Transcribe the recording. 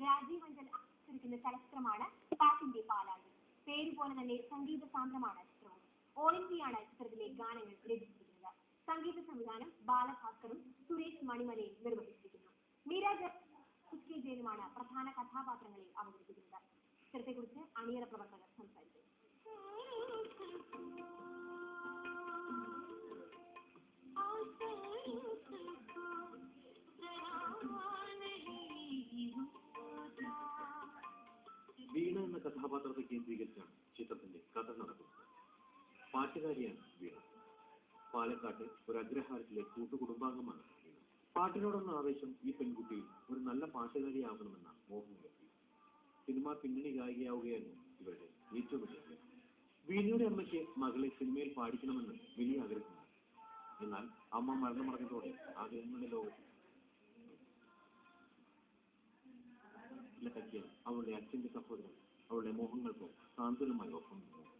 രാജീവ് അഞ്ചൽ ആവിഷ്കരിക്കുന്ന ചലച്ചിത്രമാണ് പാട്ടിന്റെ പാലാഴി. പേര് പോലെ തന്നെ സംഗീത സാന്ദ്രമാണ് ചിത്രവും. ഓൾ ഇന്ത്യയാണ് ചിത്രത്തിലെ ഗാനങ്ങൾ രചിച്ചിരിക്കുന്നത്. സംഗീത സംവിധാനം ബാലഭാസ്കറും സുരേഷ് മണിമലയും നിർവഹിച്ചിരിക്കുന്നു. മീര ജയനുമാണ് പ്രധാന കഥാപാത്രങ്ങളെ അവതരിപ്പിക്കുന്നത്. ചിത്രത്തെക്കുറിച്ച് അണിയറ പ്രവർത്തകർ സംസാരിച്ചു. വീണ എന്ന കഥാപാത്രത്തെ കേന്ദ്രീകരിച്ചാണ് ചിത്രത്തിന്റെ കഥ നടക്കുന്നത്. പാട്ടുകാരിയാണ് വീണ. പാലക്കാട്ട് ഒരു അഗ്രഹാരത്തിലെ കൂട്ടുകുടുംബാംഗമാണ് വീണ. പാട്ടിനോടുള്ള ആവേശം ഈ പെൺകുട്ടിയിൽ ഒരു നല്ല പാട്ടുകാരിയാകണമെന്നാണ് മോഹമെത്തി. സിനിമ പിന്നണി ഗായികയാവുകയായിരുന്നു ഇവരുടെ ഏറ്റവും വലിയ ആഗ്രഹം. വീണയുടെ അമ്മയ്ക്ക് മകളെ സിനിമയിൽ പാടിക്കണമെന്ന് വലിയ ആഗ്രഹമുണ്ട്. എന്നാൽ അമ്മ മരണമടഞ്ഞതോടെ ആഗ്രഹങ്ങളുടെ ലോകത്ത് അവളുടെ അച്ഛന്റെ സഹോദരൻ അവളുടെ മോഹങ്ങൾക്കും സാന്ത്വനമായി ഒപ്പം നിന്നു.